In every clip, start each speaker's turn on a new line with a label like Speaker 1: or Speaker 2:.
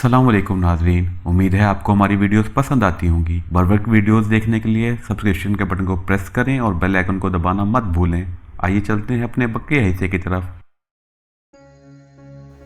Speaker 1: अस्सलाम वालेकुम नाजरीन, उम्मीद है आपको हमारी वीडियोस पसंद आती होंगी। बर वक्त वीडियोस देखने के लिए सब्सक्रिप्शन के बटन को प्रेस करें और बेल आइकन को दबाना मत भूलें। आइए चलते हैं अपने बक्के हिस्से की तरफ।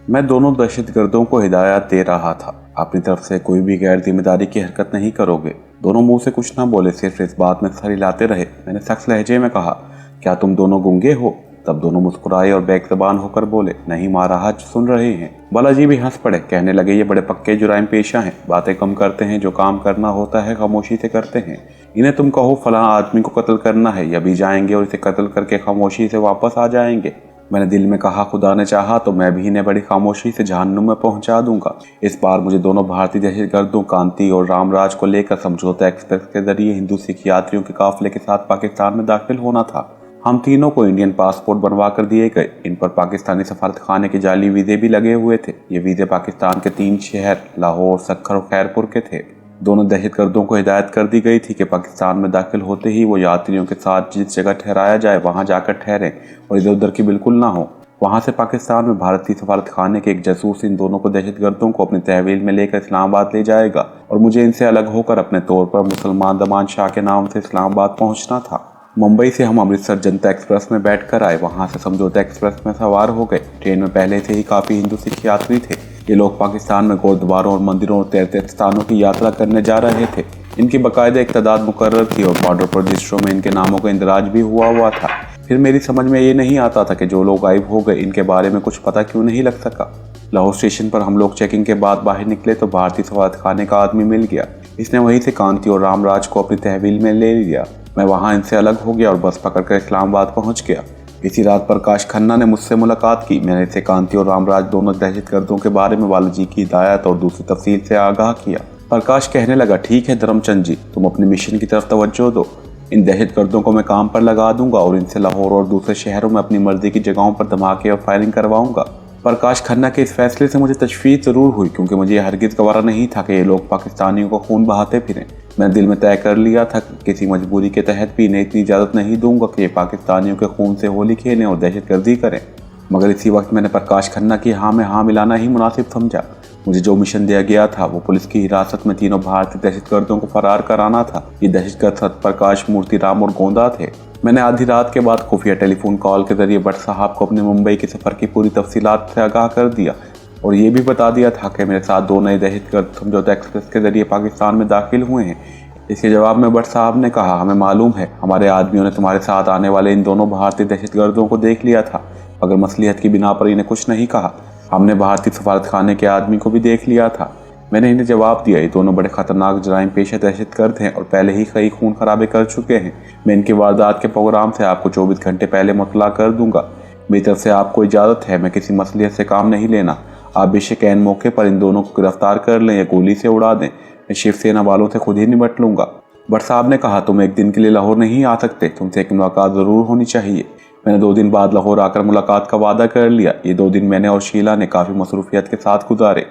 Speaker 2: मैं दोनों दहशतगर्दों को हिदायत दे रहा था, अपनी तरफ से कोई भी गैर जिम्मेदारी की हरकत नहीं करोगे। दोनों मुंह से कुछ ना बोले, सिर्फ इस बात में सर हिलाते रहे। मैंने सख्त लहजे में कहा, क्या तुम दोनों गूंगे हो? तब दोनों मुस्कुराए और बेज़बान होकर बोले, नहीं महाराज, सुन रहे हैं। बालाजी भी हंस पड़े, कहने लगे, ये बड़े पक्के जुराइम पेशा हैं, बातें कम करते हैं, जो काम करना होता है खामोशी से करते हैं। इन्हें तुम कहो फलां आदमी को कत्ल करना है, या भी जाएंगे और इसे कत्ल करके खामोशी से वापस आ जाएंगे। मैंने दिल में कहा, खुदा ने चाहा तो मैं भी इन्हें बड़ी खामोशी से जहन्नुम में पहुंचा दूंगा। इस बार मुझे दोनों भारतीय दहशतगर्दों कांति और रामराज को लेकर समझौता एक्सप्रेस के जरिए हिंदू सिख यात्रियों के काफिले के साथ पाकिस्तान में दाखिल होना था। हम तीनों को इंडियन पासपोर्ट बनवा कर दिए गए। इन पर पाकिस्तानी सफारत खाने के जाली वीज़े भी लगे हुए थे। ये वीज़े पाकिस्तान के 3 शहर लाहौर, सक्खर और खैरपुर के थे। दोनों दहशतगर्दों को हिदायत कर दी गई थी कि पाकिस्तान में दाखिल होते ही वो यात्रियों के साथ जिस जगह ठहराया जाए वहां जाकर ठहरें और इधर उधर की बिल्कुल ना हो। वहां से पाकिस्तान में भारतीय सफारत खाने के एक जासूस इन दोनों को दहशतगर्दों को अपनी तहवील में लेकर इस्लामाबाद ले जाएगा और मुझे इनसे अलग होकर अपने तौर पर मुसलमान दमान शाह के नाम से इस्लामाबाद पहुंचना था। मुंबई से हम अमृतसर जनता एक्सप्रेस में बैठकर आए। वहां से समझौता एक्सप्रेस में सवार हो गए। ट्रेन में पहले से ही काफी हिंदू सिख यात्री थे। ये लोग पाकिस्तान में गुरुद्वारों और मंदिरों और तीर्थ स्थानों की यात्रा करने जा रहे थे। इनकी बाकायदा एक तादाद मुकर्रर थी और बॉर्डर पर रजिस्टरों में इनके नामों का इंदराज भी हुआ था। फिर मेरी समझ में ये नहीं आता था कि जो लोग गायब हो गए, इनके बारे में कुछ पता क्यों नहीं लग सका। लाहौर स्टेशन पर हम लोग चेकिंग के बाद बाहर निकले तो भारतीय सफारत खाने का आदमी मिल गया। इसने वहीं से कांति और रामराज को अपनी तहवील में ले लिया। मैं वहां इनसे अलग हो गया और बस पकड़कर इस्लामाबाद पहुंच गया। इसी रात प्रकाश खन्ना ने मुझसे मुलाकात की। मैंने इसे कांति और रामराज दोनों दहशतगर्दों के बारे में बालाजी की हिदायत और दूसरी तफसील से आगाह किया। प्रकाश कहने लगा, ठीक है धर्मचंद जी, तुम अपने मिशन की तरफ तवज्जो दो। इन दहशतगर्दों को मैं काम पर लगा दूंगा और इनसे लाहौर और दूसरे शहरों में अपनी मर्जी की जगहों पर धमाके और फायरिंग करवाऊंगा। प्रकाश खन्ना के इस फैसले से मुझे तशवीश जरूर हुई, क्योंकि मुझे यह हरगिज गवारा नहीं था कि ये लोग पाकिस्तानियों को खून बहाते फिरें। मैंने दिल में तय कर लिया था कि किसी मजबूरी के तहत भी इन्हें इतनी इजाज़त नहीं दूंगा कि ये पाकिस्तानियों के खून से होली खेलें और दहशतगर्दी करें। मगर इसी वक्त मैंने प्रकाश खन्ना की हाँ में हाँ मिलाना ही मुनासिब समझा। मुझे जो मिशन दिया गया था वो पुलिस की हिरासत में तीनों भारतीय दहशतगर्दों को फरार कराना था। ये दहशतगर्द सत्यप्रकाश, मूर्तिराम और गोंदा थे। मैंने आधी रात के बाद खुफिया टेलीफोन कॉल के जरिए भट्ट साहब को अपने मुंबई के सफर की पूरी तफसीलात से आगाह कर दिया और ये भी बता दिया था कि मेरे साथ 2 नए दहशतगर्द समझौता एक्सप्रेस के जरिए पाकिस्तान में दाखिल हुए हैं। इसके जवाब में भट्ट साहब ने कहा, हमें मालूम है, हमारे आदमियों ने तुम्हारे साथ आने वाले इन दोनों भारतीय दहशतगर्दों को देख लिया था, मगर मसलिहत की बिना पर इन्हें कुछ नहीं कहा। हमने भारतीय सफारत खाने के आदमी को भी देख लिया था। मैंने इन्हें जवाब दिया, ये दोनों बड़े खतरनाक जराइम पेशा दहशतगर्द हैं और पहले ही कई खून खराबे कर चुके हैं। मैं इनकी वारदात के प्रोग्राम से आपको 24 घंटे पहले मुतला कर दूंगा। मेरी तरफ से आपको इजाज़त है, मैं किसी मसलियत से काम नहीं लेना। आप बेशक ऐन मौके पर इन दोनों को गिरफ्तार कर लें या गोली से उड़ा दें, मैं शिवसेना वालों से खुद ही निपट लूंगा। भट्ट साहब ने कहा, तुम एक दिन के लिए लाहौर नहीं आ सकते, तुमसे एक मुलाकात ज़रूर होनी चाहिए। मैंने 2 दिन बाद लाहौर आकर मुलाकात का वादा कर लिया। ये 2 दिन मैंने और शीला ने काफ़ी मसरूफियत के साथ गुजारे।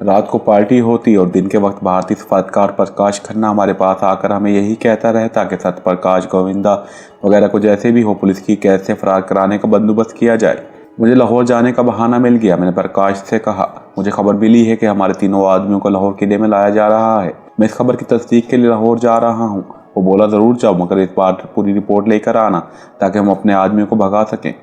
Speaker 2: रात को पार्टी होती और दिन के वक्त भारतीय सफारतकार प्रकाश खन्ना हमारे पास आकर हमें यही कहता रहता कि सत्यप्रकाश, गोविंदा वगैरह को जैसे भी हो पुलिस की कैद से फरार कराने का बंदोबस्त किया जाए। मुझे लाहौर जाने का बहाना मिल गया। मैंने प्रकाश से कहा, मुझे खबर मिली है कि हमारे तीनों आदमियों को लाहौर किले में लाया जा रहा है। मैं इस खबर की तस्दीक के लिए लाहौर जा रहा हूँ। वो बोला, ज़रूर जाओ, मगर इस बार पूरी रिपोर्ट लेकर आना ताकि हम अपने आदमियों को भगा सकें।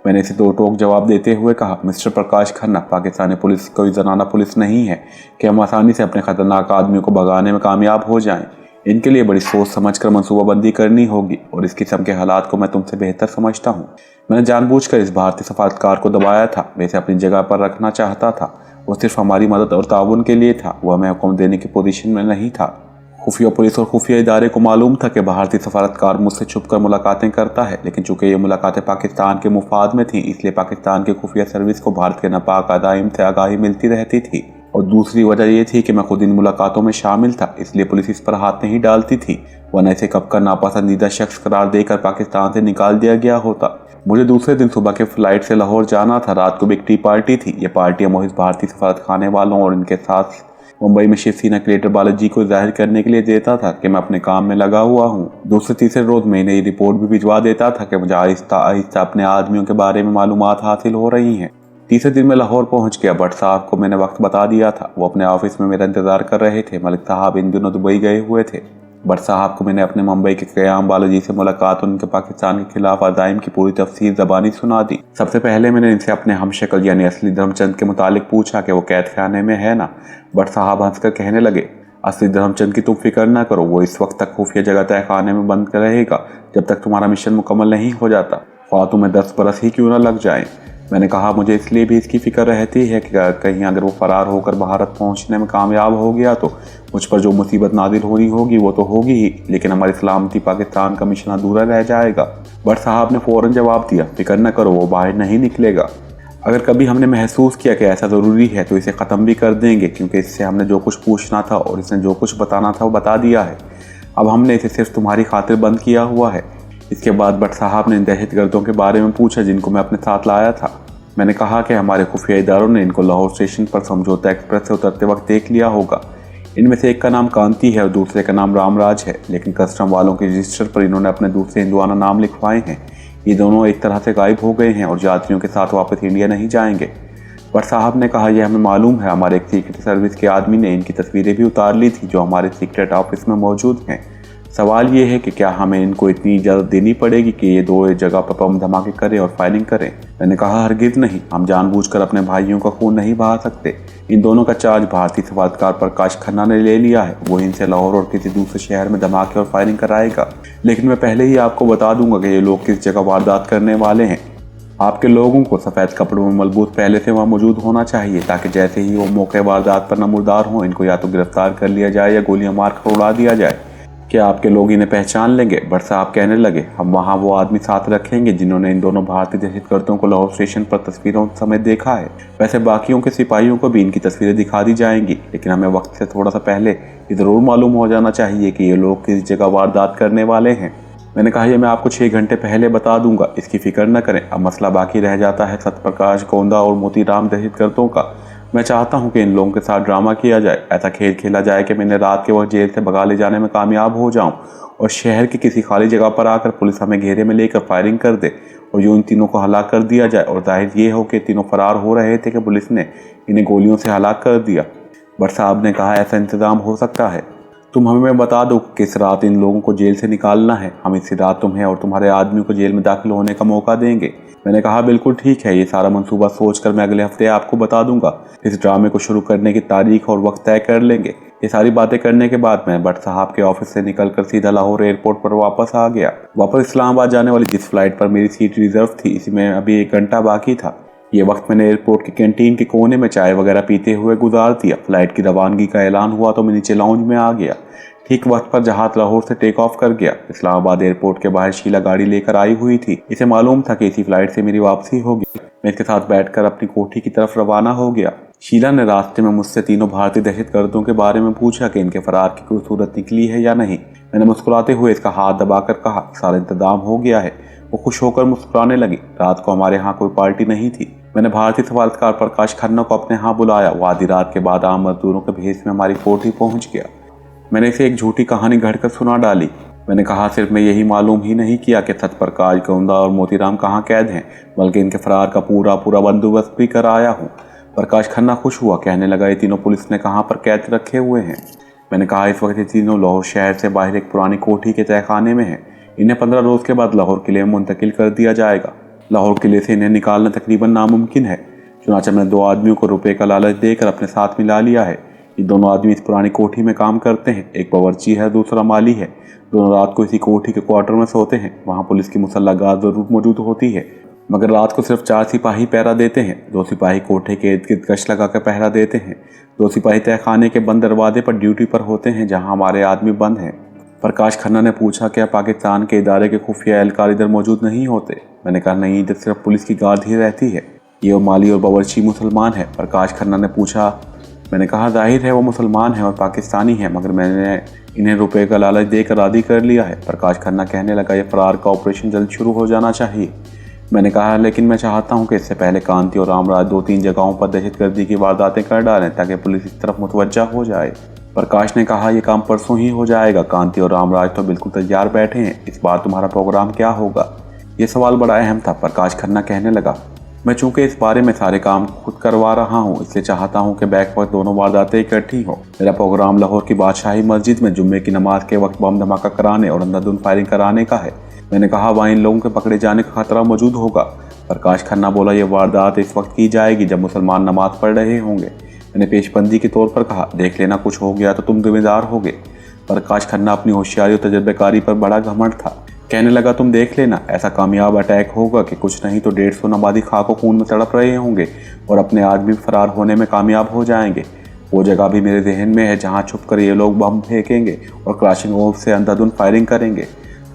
Speaker 2: मैंने इसे 2 टोक जवाब देते हुए कहा, मिस्टर प्रकाश खन्ना, पाकिस्तानी पुलिस कोई ज़नाना पुलिस नहीं है कि हम आसानी से अपने खतरनाक आदमियों को भगाने में कामयाब हो जाएं। इनके लिए बड़ी सोच समझकर मनसूबाबंदी करनी होगी और इस किस्म के हालात को मैं तुमसे बेहतर समझता हूँ। मैंने जानबूझकर इस भारतीय सफारतकार को दबाया था। मैं इसे अपनी जगह पर रखना चाहता था। वो सिर्फ हमारी मदद और ताउन के लिए था। वह हमें हुक्म देने की पोजीशन में नहीं था। खुफिया पुलिस और खुफिया इदारे को मालूम था कि भारतीय सफारतकार मुझसे छुपकर मुलाकातें करता है, लेकिन चूंकि ये मुलाकातें पाकिस्तान के मुफाद में थीं, इसलिए पाकिस्तान के खुफिया सर्विस को भारत के नापाक अदाइम से आगाही मिलती रहती थी। और दूसरी वजह यह थी कि मैं खुद इन मुलाकातों में शामिल था, इसलिए पुलिस इस पर हाथ नहीं डालती थी, वरना इसे कब का नापसंदीदा शख्स करार देकर पाकिस्तान से निकाल दिया गया होता। मुझे दूसरे दिन सुबह के फ्लाइट से लाहौर जाना था। रात को भी एक टी पार्टी थी। ये पार्टी मोहित भारतीय सफारत खाने वालों और इनके साथ मुंबई में शिवसेना क्रिएटर बालाजी को जाहिर करने के लिए देता था कि मैं अपने काम में लगा हुआ हूँ। दूसरे तीसरे रोज मैं इन्हें रिपोर्ट भी भिजवा देता था कि मुझे आहिस्ता आहिस्ता अपने आदमियों के बारे में मालूमात हासिल हो रही हैं। तीसरे दिन मैं लाहौर पहुंच गया। भट्ट साहब को मैंने वक्त बता दिया था, वो अपने ऑफिस में मेरा इंतजार कर रहे थे। मलिक साहब इन दिनों दुबई गए हुए थे। भट्ट साहब को मैंने अपने मुंबई के क़याम बालाजी से मुलाकात और उनके पाकिस्तान के खिलाफ अज़ाइम की पूरी तफसीर ज़बानी सुना दी। सबसे पहले मैंने इनसे अपने हमशक्ल यानी असली धर्मचंद के मुतालिक पूछा कि वो कैद खाने में है ना। भट्ट साहब हंसकर कहने लगे, असली धर्मचंद की तुम फिक्र ना करो, वो इस वक्त तक खुफिया जगह तय खाने में बंद रहेगा जब तक तुम्हारा मिशन मुकम्मल नहीं हो जाता, ख्वाह तुम्हें 10 बरस ही क्यों ना लग जाए। मैंने कहा, मुझे इसलिए भी इसकी फिक्र रहती है कि कहीं अगर वो फरार होकर भारत पहुंचने में कामयाब हो गया तो मुझ पर जो मुसीबत नाजिल होनी होगी वो तो होगी ही, लेकिन हमारी सलामती पाकिस्तान का मिशन अधूरा रह जाएगा। भट्ट साहब ने फौरन जवाब दिया, फिक्र न करो, वो बाहर नहीं निकलेगा। अगर कभी हमने महसूस किया कि ऐसा ज़रूरी है तो इसे ख़त्म भी कर देंगे, क्योंकि इससे हमने जो कुछ पूछना था और इसने जो कुछ बताना था वो बता दिया है। अब हमने इसे सिर्फ तुम्हारी खातिर बंद किया हुआ है। इसके बाद भट्ट साहब ने दहशतगर्दों के बारे में पूछा जिनको मैं अपने साथ लाया था। मैंने कहा कि हमारे खुफिया इदारों ने इनको लाहौर स्टेशन पर समझौता एक्सप्रेस से उतरते वक्त देख लिया होगा। इनमें से एक का नाम कांति है और दूसरे का नाम रामराज है, लेकिन कस्टम वालों के रजिस्टर पर इन्होंने अपने दूसरे हिंदुआना नाम लिखवाए हैं। ये दोनों एक तरह से गायब हो गए हैं और यात्रियों के साथ वापस इंडिया नहीं जाएंगे। भट्ट साहब ने कहा, यह हमें मालूम है, हमारे एक सीक्रेट सर्विस के आदमी ने इनकी तस्वीरें भी उतार ली थी जो हमारे सीक्रेट ऑफिस में मौजूद हैं। सवाल ये है कि क्या हमें इनको इतनी इजाज़त देनी पड़ेगी कि ये दो एक जगह पर बम धमाके करें और फायरिंग करें। मैंने कहा, हरगिज़ नहीं, हम जानबूझकर अपने भाइयों का खून नहीं बहा सकते। इन दोनों का चार्ज भारतीय सफारतकार प्रकाश खन्ना ने ले लिया है। वो इनसे लाहौर और किसी दूसरे शहर में धमाके और फायरिंग कराएगा, लेकिन मैं पहले ही आपको बता दूंगा कि ये लोग किस जगह वारदात करने वाले हैं। आपके लोगों को सफ़ेद कपड़ों में मलबूस पहले से वहाँ मौजूद होना चाहिए ताकि जैसे ही वो मौके वारदात पर नमूरदार हों, इनको या तो गिरफ्तार कर लिया जाए या गोलियां मार कर उड़ा दिया जाए। क्या आपके लोग इन्हें पहचान लेंगे? भट्ट साहब कहने लगे, हम वहाँ वो आदमी साथ रखेंगे जिन्होंने इन दोनों भारतीय दहशतगर्दों को लाहौर स्टेशन पर तस्वीरों समेत देखा है। वैसे बाकियों के सिपाहियों को भी इनकी तस्वीरें दिखा दी जाएंगी, लेकिन हमें वक्त से थोड़ा सा पहले ये ज़रूर मालूम हो जाना चाहिए कि ये लोग किस जगह वारदात करने वाले हैं। मैंने कहा, यह मैं आपको 6 घंटे पहले बता दूंगा, इसकी फिक्र न करें। अब मसला बाकी रह जाता है सत्यप्रकाश गोंदा और मोतीराम दहशतगर्दों का। मैं चाहता हूं कि इन लोगों के साथ ड्रामा किया जाए, ऐसा खेल खेला जाए कि मैंने रात के वक्त जेल से भगा ले जाने में कामयाब हो जाऊं और शहर की किसी खाली जगह पर आकर पुलिस हमें घेरे में लेकर फायरिंग कर दे और यूं इन तीनों को हलाक कर दिया जाए और जाहिर ये हो कि तीनों फरार हो रहे थे कि पुलिस ने इन्हें गोलियों से हलाक कर दिया। भट्ट साहब ने कहा, ऐसा इंतज़ाम हो सकता है। तुम हमें बता दो किस रात इन लोगों को जेल से निकालना है, हम इसी रात तुम्हें और तुम्हारे आदमी को जेल में दाखिल होने का मौका देंगे। मैंने कहा, बिल्कुल ठीक है, ये सारा मंसूबा सोचकर मैं अगले हफ्ते आपको बता दूंगा। इस ड्रामे को शुरू करने की तारीख और वक्त तय कर लेंगे। ये सारी बातें करने के बाद मैं भट्ट साहब के ऑफिस से निकलकर सीधा लाहौर एयरपोर्ट पर वापस आ गया। वापस इस्लामाबाद जाने वाली जिस फ्लाइट पर मेरी सीट रिजर्व थी, इसमें अभी 1 घंटा बाकी था। ये वक्त मैंने एयरपोर्ट की कैंटीन के कोने में चाय वगैरह पीते हुए गुजार दिया। फ्लाइट की रवानगी का ऐलान हुआ तो मैं नीचे लाउंज में आ गया। ठीक वक्त पर जहाज लाहौर से टेक ऑफ कर गया। इस्लामाबाद एयरपोर्ट के बाहर शीला गाड़ी लेकर आई हुई थी। इसे मालूम था कि इसी फ्लाइट से मेरी वापसी होगी। मैं इसके साथ बैठकर अपनी कोठी की तरफ रवाना हो गया। शीला ने रास्ते में मुझसे तीनों भारतीय दहशतगर्दों के बारे में पूछा कि इनके फरार की कोई सूरत निकली है या नहीं। मैंने मुस्कुराते हुए इसका हाथ दबाकर कहा, सारा इंतजाम हो गया है। वो खुश होकर मुस्कुराने लगी। रात को हमारे यहाँ कोई पार्टी नहीं थी। मैंने भारतीय सफारतकार प्रकाश खन्ना को अपने यहाँ बुलाया। वो आधी रात के बाद आम मजदूरों के भेष में हमारी कोठी पहुँच गया। मैंने इसे एक झूठी कहानी गढ़कर सुना डाली। मैंने कहा, सिर्फ मैं यही मालूम ही नहीं किया कि सत्यप्रकाश गोंदा और मोतीराम कहाँ कैद हैं, बल्कि इनके फरार का पूरा बंदोबस्त भी कर आया हूँ। प्रकाश खन्ना खुश हुआ, कहने लगा, ये तीनों पुलिस ने कहाँ पर कैद रखे हुए हैं। मैंने कहा, इस वक्त ये तीनों लाहौर शहर से बाहर एक पुरानी कोठी के तहखाने में हैं। इन्हें 15 रोज़ के बाद लाहौर किले में मुंतकिल कर दिया जाएगा। लाहौर किले से इन्हें निकालना तकरीबन नामुमकिन है। चुनांचे मैंने 2 आदमियों को रुपए का लालच देकर अपने साथ मिला लिया है। ये दोनों आदमी इस पुरानी कोठी में काम करते हैं। एक बावर्ची है, दूसरा माली है। दोनों रात को इसी कोठी के क्वार्टर में सोते हैं। वहाँ पुलिस की मुसल्लह गार्ड जरूर मौजूद होती है, मगर रात को सिर्फ 4 सिपाही पहरा देते हैं। 2 सिपाही कोठे के इर्द गिर्द गश्त लगाकर पहरा देते हैं। 2 सिपाही तहखाने के बंद दरवाजे पर ड्यूटी पर होते हैं जहाँ हमारे आदमी बंद हैं। प्रकाश खन्ना ने पूछा, क्या पाकिस्तान के इदारे के खुफिया एहलकार इधर मौजूद नहीं होते? मैंने कहा, नहीं, इधर सिर्फ पुलिस की गार्ड ही रहती है। ये माली और बावर्ची मुसलमान है। प्रकाश खन्ना ने पूछा। मैंने कहा, जाहिर है वो मुसलमान हैं और पाकिस्तानी हैं, मगर मैंने इन्हें रुपए का लालच देकर राजी कर लिया है। प्रकाश खन्ना कहने लगा, ये फरार का ऑपरेशन जल्द शुरू हो जाना चाहिए। मैंने कहा, लेकिन मैं चाहता हूँ कि इससे पहले कांति और रामराज 2-3 जगहों पर दहशतगर्दी की वारदातें कर डालें ताकि पुलिस इस तरफ मुतवज्जा हो जाए। प्रकाश ने कहा, यह काम परसों ही हो जाएगा। कांति और रामराज तो बिल्कुल तैयार बैठे हैं। इस बार तुम्हारा प्रोग्राम क्या होगा? ये सवाल बड़ा अहम था। प्रकाश खन्ना कहने लगा, मैं चूंकि इस बारे में सारे काम खुद करवा रहा हूँ, इसलिए चाहता हूँ कि बैक वक्त दोनों वारदातें इकट्ठी हो। मेरा प्रोग्राम लाहौर की बादशाही मस्जिद में जुम्मे की नमाज के वक्त बम धमाका कराने और अंधाधुंध फायरिंग कराने का है। मैंने कहा वहाँ इन लोगों के पकड़े जाने का खतरा मौजूद होगा। प्रकाश खन्ना बोला, ये वारदात इस वक्त की जाएगी जब मुसलमान नमाज पढ़ रहे होंगे। मैंने पेशबंदी के तौर पर कहा, देख लेना कुछ हो गया तो तुम जिम्मेदार होगे। प्रकाश खन्ना अपनी होशियारी और तजर्बेकारी पर बड़ा घमंड था। कहने लगा, तुम देख लेना, ऐसा कामयाब अटैक होगा कि कुछ नहीं तो 150 नमाजी खाको खून में तड़प रहे होंगे और अपने आदमी फरार होने में कामयाब हो जाएंगे। वो जगह भी मेरे जहन में है जहाँ छुप कर ये लोग बम फेंकेंगे और क्लाशिंग ओव से अंधाधुंध फायरिंग करेंगे।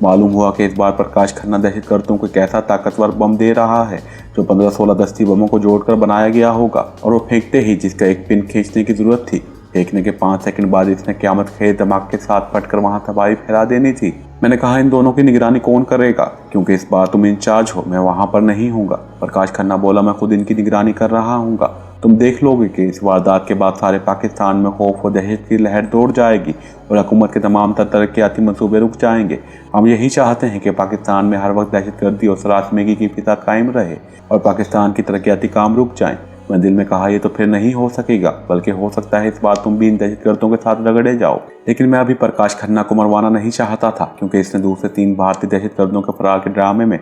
Speaker 2: मालूम हुआ कि इस बार प्रकाश खन्ना दहशतगर्दों को एक ऐसा ताकतवर बम दे रहा है जो 15-16 दस्ती बमों को जोड़कर बनाया गया होगा, और वो फेंकते ही जिसका एक पिन खींचने की जरूरत थी, फेंकने के 5 सेकंड बाद इसने क़यामत खेज दिमाग के साथ फटकर वहां तबाही फैला देनी थी। मैंने कहा, इन दोनों की निगरानी कौन करेगा, क्योंकि इस बार तुम इंचार्ज हो, मैं वहां पर नहीं हूँगा। प्रकाश खन्ना बोला, मैं खुद इनकी निगरानी कर रहा हूँगा। तुम देख लोगे कि इस वारदात के बाद सारे पाकिस्तान में खौफ और दहशत की लहर दौड़ जाएगी और हुकूमत के तमाम तरक्याती मंसूबे रुक जाएंगे। हम यही चाहते हैं कि पाकिस्तान में हर वक्त दहशतगर्दी और सरासमेगी की फिजा कायम रहे और पाकिस्तान की तरक्याती काम रुक जाएं। मैं दिल में कहा, ये तो फिर नहीं हो सकेगा, बल्कि हो सकता है इस बार तुम भी इन दहशतगर्दों के साथ रगड़े जाओ। लेकिन मैं अभी प्रकाश खन्ना को मरवाना नहीं चाहता था, क्योंकि इसने 2 से 3 भारतीय दहशतगर्दों के फरार के ड्रामे में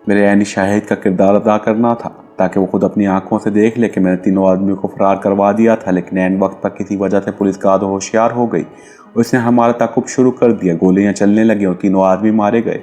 Speaker 2: मेरे यानी शाहिद का किरदार अदा करना था, ताकि वो खुद अपनी आंखों से देख ले कि मैंने तीनों आदमियों को फरार करवा दिया था। लेकिन ऐन वक्त पर किसी वजह से पुलिस गार्ड होशियार हो गई और उसने हमारा ताकुब शुरू कर दिया। गोलियां चलने लगी और तीनों आदमी मारे गए।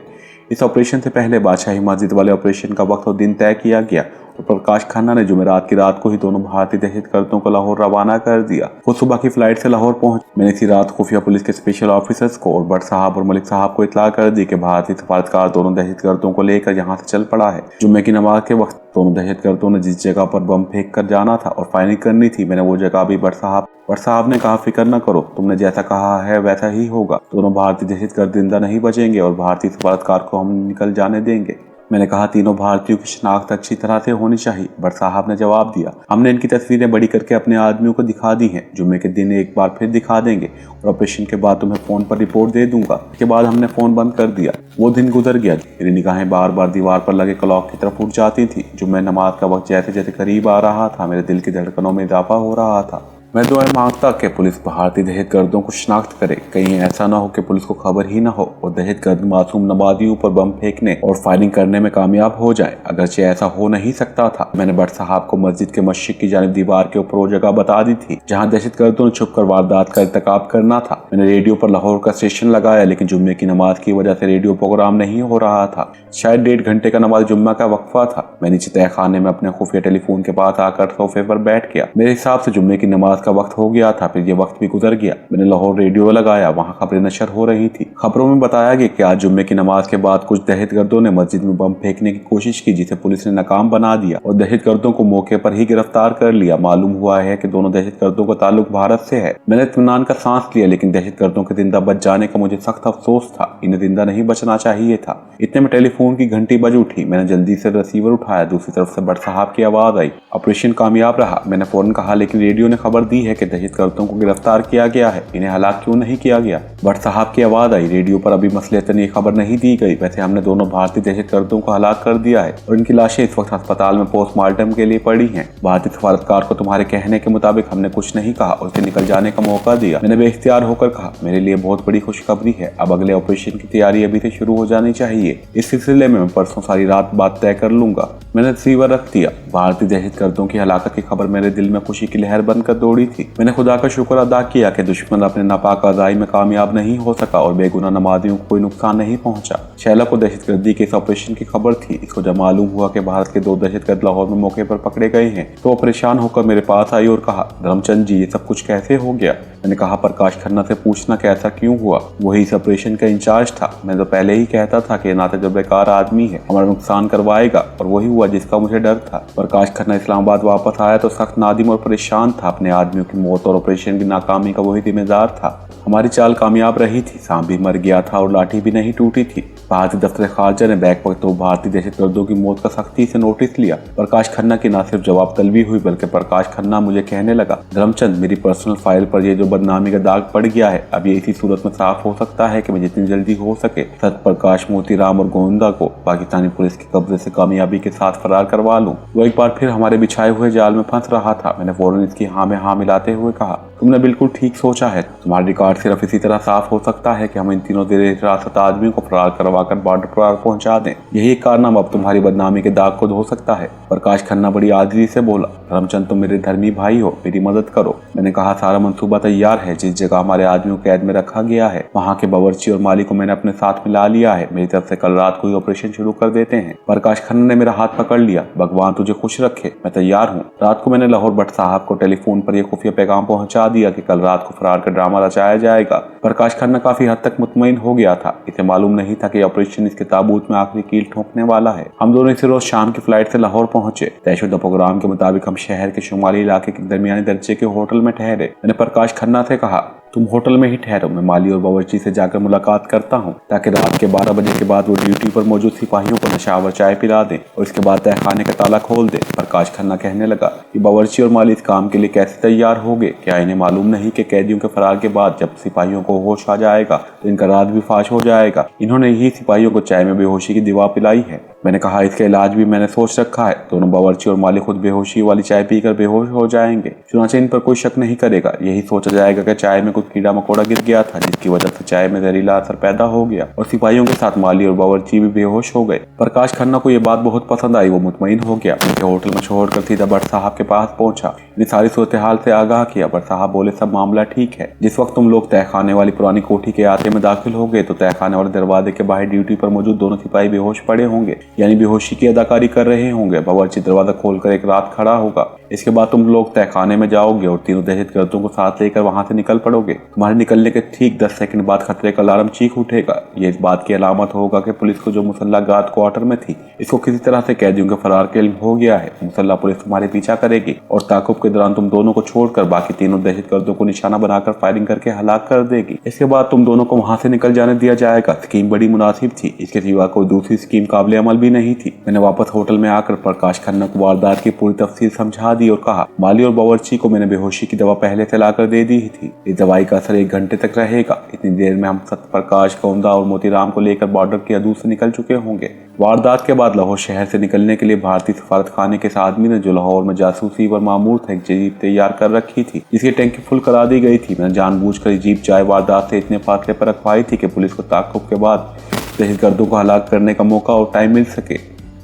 Speaker 2: इस ऑपरेशन से पहले बादशाही मस्जिद वाले ऑपरेशन का वक्त और दिन तय किया गया और प्रकाश खन्ना ने जुमेरात की रात को ही दोनों भारतीय दहशतगर्दों को लाहौर रवाना कर दिया। वो सुबह की फ्लाइट से लाहौर पहुंच। मैंने इसी रात खुफिया पुलिस के स्पेशल ऑफिसर्स को और भट्ट साहब और मलिक साहब को इतला कर दी कि भारतीय सफारतकार दोनों दहशतगर्दों को लेकर यहाँ से चल पड़ा है। जुम्मे की नमाज के वक्त दोनों दहशतगर्दों ने जिस जगह पर बम फेंक कर जाना था और फायरिंग करनी थी, मैंने वो जगह भी भट्ट साहब ने कहा, फिक्र न करो, तुमने जैसा कहा है वैसा ही होगा। दोनों भारतीय दहशतगर्द जिंदा नहीं बचेंगे और भारतीय सफारतकार को हम निकल जाने देंगे। मैंने कहा, तीनों भारतीयों की शनाख्त अच्छी तरह से होनी चाहिए। भट्ट साहब ने जवाब दिया, हमने इनकी तस्वीरें बड़ी करके अपने आदमियों को दिखा दी हैं। जुम्मे के दिन एक बार फिर दिखा देंगे और ऑपरेशन के बाद तुम्हें फ़ोन पर रिपोर्ट दे दूंगा। इसके बाद हमने फ़ोन बंद कर दिया। वो दिन गुजर गया। मेरी निगाहें बार बार दीवार पर लगे क्लॉक की तरफ उठ जाती थी। जुम्मे नमाज का वक्त जैसे जैसे करीब आ रहा था, मेरे दिल की धड़कनों में इजाफा हो रहा था। मैं दुआ मांगता कि पुलिस भारतीय दहशतगर्दों को शनाख्त करे, कहीं ऐसा ना हो कि पुलिस को खबर ही ना हो और दहशतगर्द मासूम नमाजियों पर बम फेंकने और फायरिंग करने में कामयाब हो जाए। अगरचे ऐसा हो नहीं सकता था। मैंने भट्ट साहब को मस्जिद के मस्जिद की जानिब दीवार के ऊपर वो जगह बता दी थी जहाँ दहशतगर्दों ने छुपकर वारदात का इर्तिकाब करना था। मैंने रेडियो पर लाहौर का स्टेशन लगाया, लेकिन जुम्मे की नमाज की वजह से रेडियो प्रोग्राम नहीं हो रहा था। शायद 1.5 घंटे का नमाज जुम्मा का वक्फा था। मैं नीचे तहखाने में अपने खुफिया टेलीफोन के पास आकर सोफे पर बैठ गया। मेरे हिसाब से जुम्मे की नमाज का वक्त हो गया था। फिर ये वक्त भी गुजर गया। मैंने लाहौर रेडियो लगाया, वहाँ खबरें नशर हो रही थी। खबरों में बताया गया कि आज जुम्मे की नमाज के बाद कुछ दहशतगर्दों ने मस्जिद में बम फेंकने की कोशिश की, जिसे पुलिस ने नाकाम बना दिया और दहशतगर्दों को मौके पर ही गिरफ्तार कर लिया। मालूम हुआ है कि दोनों दहशतगर्दों का ताल्लुक भारत से है। मैंने इत्मीनान का सांस लिया, लेकिन दहशतगर्दों के जिंदा बच जाने का मुझे सख्त अफसोस था। इन्हें जिंदा नहीं बचना चाहिए था। इतने में टेलीफोन की घंटी बज उठी। मैंने जल्दी से रिसीवर उठाया। दूसरी तरफ से भट्ट साहब की आवाज आई, ऑपरेशन कामयाब रहा। मैंने फौरन कहा, लेकिन रेडियो ने खबर दी है कि दहशतगर्दों को गिरफ्तार किया गया है, इन्हें हलाक क्यों नहीं किया गया? भट्ट साहब की आवाज आई, रेडियो पर अभी मसलतन ये खबर नहीं दी गई। वैसे हमने दोनों भारतीय दहशतगर्दों को हलाक कर दिया है और इनकी लाशें इस वक्त अस्पताल में पोस्टमार्टम के लिए पड़ी हैं। भारतीय सफारतकार को तुम्हारे कहने के मुताबिक हमने कुछ नहीं कहा और उसे निकल जाने का मौका दिया। मैंने बेइख्तियार होकर कहा, मेरे लिए बहुत बड़ी खुशखबरी है। अब अगले ऑपरेशन की तैयारी अभी से शुरू हो जानी चाहिए। इस सिलसिले में मैं परसों सारी रात बात तय कर लूंगा। मैंने रिसीवर रख दिया। भारतीय दहशतगर्दों की हलाकत की खबर मेरे दिल में खुशी की लहर बनकर दौड़ी थी। मैंने खुदा का शुक्र अदा किया कि दुश्मन अपने नापाक अज़ाई में कामयाब नहीं हो सका और बेगुनाह नमाजियों को कोई नुकसान नहीं पहुंचा। शैला को दहशतगर्दी के इस ऑपरेशन की खबर थी। इसको जब मालूम हुआ कि भारत के 2 दहशतगर्द लाहौर में मौके पर पकड़े गए हैं, तो वो परेशान होकर मेरे पास आई और कहा, धर्मचंद जी, ये सब कुछ कैसे हो गया? मैंने कहा, प्रकाश खन्ना से पूछना कि ऐसा क्यों हुआ। वही इस ऑपरेशन का इंचार्ज था। मैं तो पहले ही कहता था कि ना तजुर्बेकार आदमी है, हमारा नुकसान करवाएगा, और वही हुआ जिसका मुझे डर था। प्रकाश खन्ना इस्लामाबाद वापस आया तो सख्त नादिम और परेशान था। अपने आदमियों की मौत और ऑपरेशन की नाकामी का वही जिम्मेदार था। हमारी चाल कामयाब रही थी। सांप भी मर गया था और लाठी भी नहीं टूटी थी। भारतीय दफ्तर खारजा ने बैक वक्त तो भारतीय दहशतगर्दों की मौत का सख्ती से नोटिस लिया। प्रकाश खन्ना की न सिर्फ जवाब तलबी हुई, बल्कि प्रकाश खन्ना मुझे कहने लगा, धर्मचंद, मेरी पर्सनल फाइल पर ये जो बदनामी का दाग पड़ गया है। अब ये इसी सूरत में साफ हो सकता है कि मैं जितनी जल्दी हो सके सत्यप्रकाश, मोतीराम और गोविंदा को पाकिस्तानी पुलिस के कब्जे से कामयाबी के साथ फरार करवा लूं। वो एक बार फिर हमारे बिछाए हुए जाल में फंस रहा था। मैंने फौरन इसकी हाँ में हाँ मिलाते हुए कहा, तुमने बिल्कुल ठीक सोचा है। तुम्हारा रिकॉर्ड सिर्फ इसी तरह साफ हो सकता है कि हम इन तीनों देर हिरासत आदमियों को फरार करवाकर बॉर्डर पर पहुंचा दें। यही कारनामा अब तुम्हारी बदनामी के दाग को धो सकता है। प्रकाश खन्ना बड़ी आदमी से बोला, धर्मचंद तुम मेरे धर्मी भाई हो, मेरी मदद करो। मैंने कहा, सारा मंसूबा तैयार है। जिस जगह हमारे आदमियों को कैद में रखा गया है वहाँ के बावर्ची और माली को मैंने अपने साथ मिला लिया है। मेरी तरफ से कल रात को ही ऑपरेशन शुरू कर देते हैं। प्रकाश खन्ना ने मेरा हाथ पकड़ लिया। भगवान तुझे खुश रखे, मैं तैयार हूँ। रात को मैंने लाहौर भट्ट साहब को टेलीफोन पर यह खुफिया पैगाम पहुंचा दिया कि कल रात को फरार का ड्रामा रचाया जाएगा। प्रकाश खन्ना काफी हद तक मुतमईन हो गया था। इसे मालूम नहीं था कि ऑपरेशन इसके ताबूत में आखिरी कील ठोकने वाला है। हम दोनों इसी रोज शाम की फ्लाइट से लाहौर पहुंचे। तयशुदा प्रोग्राम के मुताबिक हम शहर के शुमाली इलाके के दरमियानी दर्जे के होटल में ठहरे। मैंने प्रकाश खन्ना से कहा, तुम होटल में ही ठहरो, मैं माली और बावर्ची से जाकर मुलाकात करता हूँ ताकि रात के 12 बजे के बाद वो ड्यूटी पर मौजूद सिपाहियों को नशावर चाय पिला दें और इसके बाद तहखाने का ताला खोल दें। प्रकाश खन्ना कहने लगा कि बावर्ची और माली इस काम के लिए कैसे तैयार हो गए? क्या इन्हें मालूम नहीं कि कैदियों के फरार के बाद जब सिपाहियों को होश आ जाएगा तो इनका राज भी फाश हो जाएगा? इन्होंने ही सिपाहियों को चाय में बेहोशी की दवा पिलाई है। मैंने कहा, इसका इलाज भी मैंने सोच रखा है। दोनों बावर्ची और माली खुद बेहोशी वाली चाय पीकर बेहोश हो जाएंगे, चुनाचे इन पर कोई शक नहीं करेगा। यही सोचा जाएगा कि चाय में कोई कीड़ा मकोड़ा गिर गया था जिसकी वजह से चाय में जहरीला असर पैदा हो गया और सिपाहियों के साथ माली और बावर्ची भी बेहोश हो गए। प्रकाश खन्ना को यह बात बहुत पसंद आई। वो मुतमईन हो गया। मुझे होटल में छोड़कर सीधा भट्ट साहब के पास पहुंचा। इन्हें सारी सूरत हाल से आगाह किया। भट्ट साहब बोले, सब मामला ठीक है। जिस वक्त तुम लोग तहखाने वाली पुरानी कोठी के आते में दाखिल हो गए तो तहखाने वाले दरवाजे के बाहर ड्यूटी पर मौजूद दोनों सिपाही बेहोश पड़े होंगे, यानी बेहोशी की अदाकारी कर रहे होंगे। बावर्ची दरवाजा खोलकर एक रात खड़ा होगा। इसके बाद तुम लोग तहखाने में जाओगे और तीनों दहशतगर्दों को साथ लेकर वहां से निकल पड़ोगे। तुम्हारे निकलने के ठीक 10 सेकंड बाद खतरे का अलार्म चीख उठेगा। ये इस बात की अलामत होगा कि पुलिस को जो मुसल्ला गार्ड क्वार्टर में थी इसको किसी तरह से कैदियों के फरार के इल्म हो गया है। मुसल्ला पुलिस तुम्हारे पीछा करेगी और ताकुब के दौरान तुम दोनों को छोड़कर बाकी तीनों दहशतगर्दों को निशाना बनाकर फायरिंग करके हलाक कर देगी। इसके बाद तुम दोनों को वहां से निकल जाने दिया जाएगा। स्कीम बड़ी मुनासिब थी। इसके सिवा कोई दूसरी स्कीम काबिल अमल भी नहीं थी। मैंने वापस होटल में आकर प्रकाश खन्ना को वारदात की पूरी तफसील समझा दी और कहा, माली और बावर्ची को मैंने बेहोशी की दवा पहले से लाकर दे दी थी। इस दवाई का असर 1 घंटे तक रहेगा। इतनी देर में हम सत्यप्रकाश, गोविंदा और मोतीराम को लेकर बॉर्डर की हदूद से निकल चुके होंगे। वारदात के बाद लाहौर शहर से निकलने के लिए भारतीय सफारत खाने के आदमी ने जो लाहौर में जासूसी पर मामूर था एक जीप तैयार कर रखी थी जिसकी टैंकी फुल करा दी गई थी। मैंने जानबूझकर जीप चाय वारदात से इतने फासले पर रखवाई थी कि पुलिस को ताकुब के बाद दहशतगर्दों को हलाक करने का मौका और टाइम मिल सके।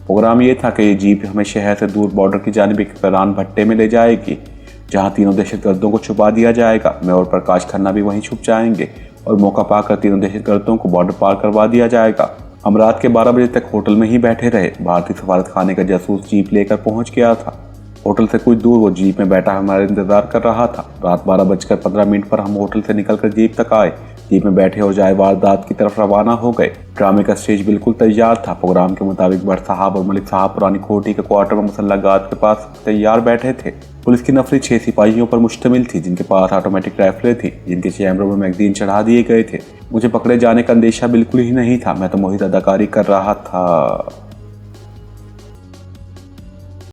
Speaker 2: प्रोग्राम ये था कि ये जीप हमें शहर से दूर बॉर्डर की जानिब एक फैरान भट्टे में ले जाएगी जहाँ तीनों दहशतगर्दों को छुपा दिया जाएगा। मैं और प्रकाश खन्ना भी वहीं छुप जाएंगे और मौका पाकर तीनों दहशतगर्दों को बॉर्डर पार करवा दिया जाएगा। हम रात के 12 बजे तक होटल में ही बैठे रहे। भारतीय सफारत खाने का जासूस जीप लेकर पहुंच गया था। होटल से कुछ दूर वो जीप में बैठा हमारा इंतजार कर रहा था। रात 12:15 पर हम होटल से निकलकर जीप तक आए। जीप में बैठे हो जाए वारदात की तरफ रवाना हो गए। ड्रामे का स्टेज बिल्कुल तैयार था। प्रोग्राम के मुताबिक भट्ट साहब और मलिक साहब पुरानी कोठी के क्वार्टर में मुसल्ला गार्ड के पास तैयार बैठे थे। पुलिस की नफरी 6 सिपाहियों पर मुश्तमिल थी जिनके पास ऑटोमेटिक राइफलें थी, जिनके चैम्बरों में मैगजीन चढ़ा दिए गए थे। मुझे पकड़े जाने का अंदेशा बिल्कुल ही नहीं था। मैं तो मोहित अदाकारी कर रहा था।